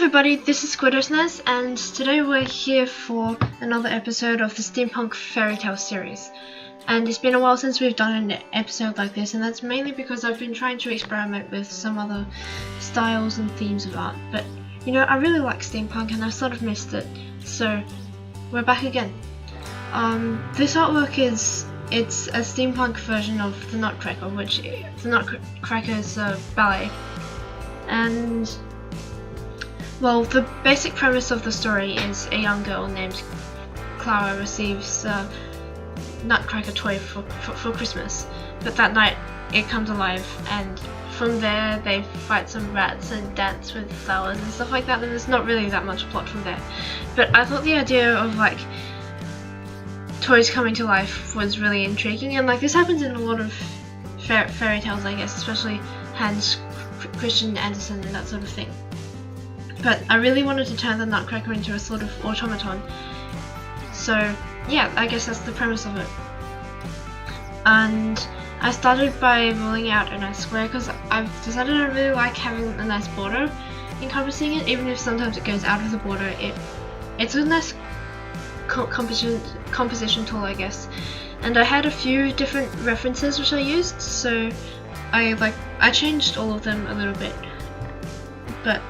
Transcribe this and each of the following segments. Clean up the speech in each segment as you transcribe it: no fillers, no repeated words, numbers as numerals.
everybody, this is SquidOsNez, and today we're here for another episode of the Steampunk Fairytales series. And it's been a while since we've done an episode like this, and that's mainly because I've been trying to experiment with some other styles and themes of art. But, you know, I really like steampunk and I sort of missed it, so we're back again. This artwork it's a steampunk version of the Nutcracker, which the Nutcracker is a ballet. And well, the basic premise of the story is a young girl named Clara receives a Nutcracker toy for Christmas, but that night it comes alive, and from there they fight some rats and dance with flowers and stuff like that, and there's not really that much plot from there. But I thought the idea of like toys coming to life was really intriguing, and like this happens in a lot of fairy tales, I guess, especially Hans Christian Andersen and that sort of thing. But I really wanted to turn the Nutcracker into a sort of automaton, so yeah, I guess that's the premise of it. And I started by rolling out a nice square because I've decided I really like having a nice border encompassing it, even if sometimes it goes out of the border. It's a nice composition tool, I guess. And I had a few different references which I used, so I changed all of them a little bit, but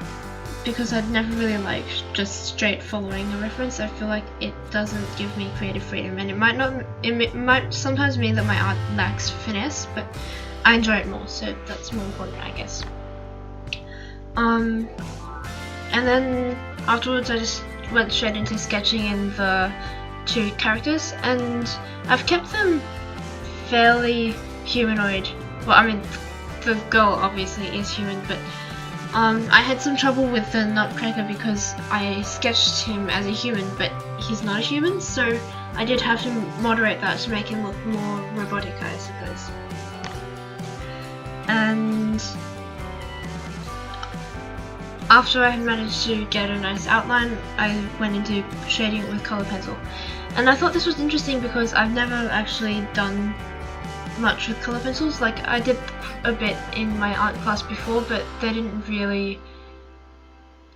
because I'd never really liked just straight following a reference, I feel like it doesn't give me creative freedom, and it might sometimes mean that my art lacks finesse, but I enjoy it more, so that's more important, I guess. And then afterwards I just went straight into sketching in the two characters, and I've kept them fairly humanoid. Well, I mean, the girl obviously is human, but I had some trouble with the Nutcracker because I sketched him as a human, but he's not a human, so I did have to moderate that to make him look more robotic, I suppose. And after I had managed to get a nice outline, I went into shading it with colour pencil. And I thought this was interesting because I've never actually done much with colour pencils. Like, I did a bit in my art class before, but they didn't really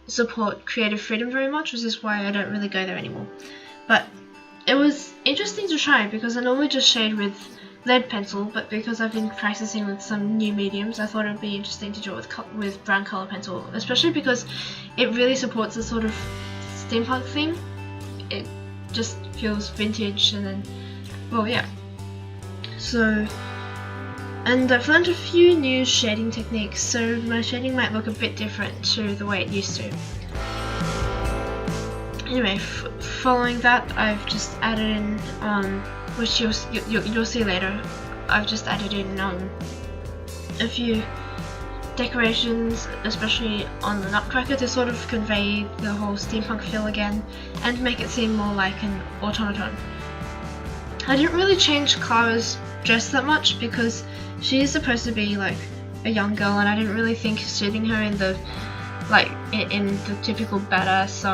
support creative freedom very much, which is why I don't really go there anymore. But it was interesting to try because I normally just shade with lead pencil, but because I've been practicing with some new mediums, I thought it would be interesting to do it with brown colour pencil, especially because it really supports a sort of steampunk theme. It just feels vintage, and then, well, yeah. So, and I've learned a few new shading techniques, so my shading might look a bit different to the way it used to. Anyway, following that, I've just added in, which you'll see later, I've just added in a few decorations, especially on the Nutcracker, to sort of convey the whole steampunk feel again and make it seem more like an automaton. I didn't really change Clara's dress that much because she is supposed to be like a young girl, and I didn't really think suiting her in the typical badass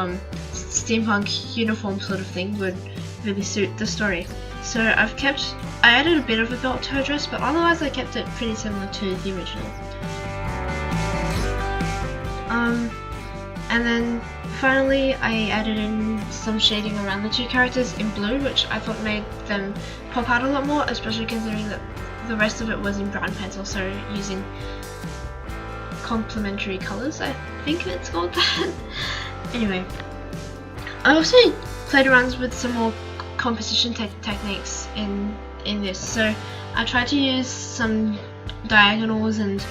steampunk uniform sort of thing would really suit the story. So I added a bit of a belt to her dress, but otherwise I kept it pretty similar to the original. And then finally I added in some shading around the two characters in blue, which I thought made them pop out a lot more, especially considering that the rest of it was in brown pencil, so using complementary colours, I think it's called that. Anyway, I also played around with some more composition techniques in this, so I tried to use some diagonals and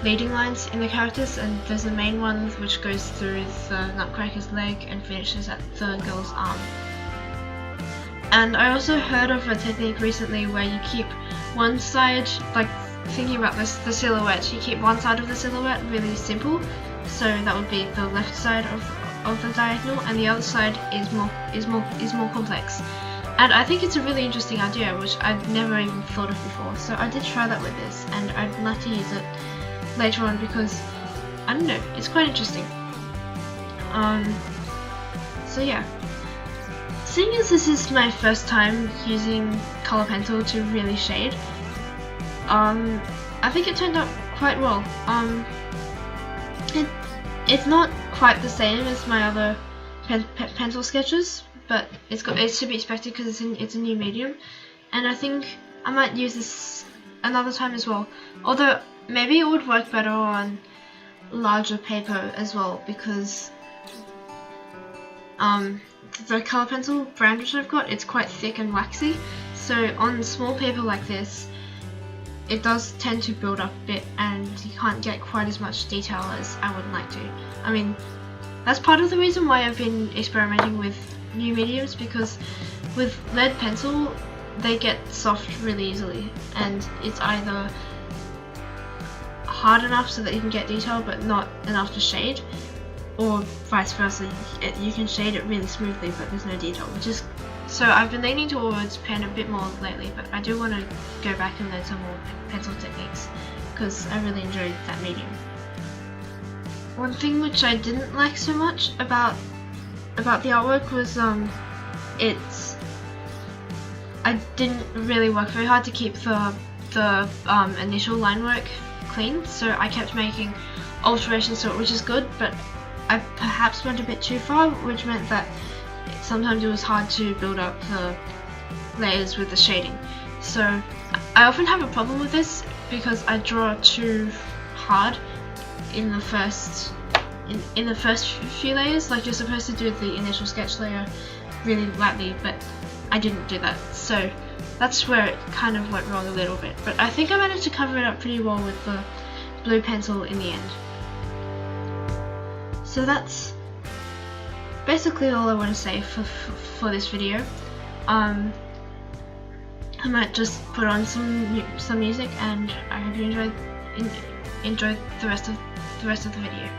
leading lines in the characters, and there's a main one which goes through the Nutcracker's leg and finishes at the girl's arm. And I also heard of a technique recently where you keep one side, like thinking about the silhouette, you keep one side of the silhouette really simple, so that would be the left side of the diagonal, and the other side is more complex. And I think it's a really interesting idea, which I'd never even thought of before, so I did try that with this, and I'd like to use it later on because, I don't know, it's quite interesting. So yeah. Seeing as this is my first time using colour pencil to really shade, I think it turned out quite well. It's not quite the same as my other pencil sketches, but it's to be expected because it's a new medium, and I think I might use this another time as well. Although maybe it would work better on larger paper as well, because the color pencil brand which I've got, it's quite thick and waxy, so on small paper like this it does tend to build up a bit and you can't get quite as much detail as I would like to. I mean, that's part of the reason why I've been experimenting with new mediums, because with lead pencil they get soft really easily, and it's either hard enough so that you can get detail but not enough to shade, or vice versa, you can shade it really smoothly but there's no detail, which is, so I've been leaning towards pen a bit more lately, but I do want to go back and learn some more pencil techniques because I really enjoyed that medium. One thing which I didn't like so much about the artwork was I didn't really work very hard to keep the initial line work clean, so I kept making alterations to it, which is good, but I perhaps went a bit too far, which meant that sometimes it was hard to build up the layers with the shading. So I often have a problem with this because I draw too hard in the first few layers. Like, you're supposed to do the initial sketch layer really lightly, but I didn't do that, so that's where it kind of went wrong a little bit. But I think I managed to cover it up pretty well with the blue pencil in the end. So that's basically all I want to say for this video. I might just put on some music, and I hope you enjoy the rest of the video.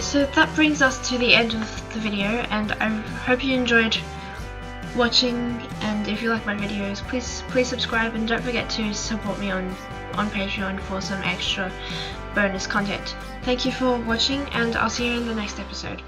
So that brings us to the end of the video, and I hope you enjoyed watching, and if you like my videos, please subscribe, and don't forget to support me on Patreon for some extra bonus content. Thank you for watching, and I'll see you in the next episode.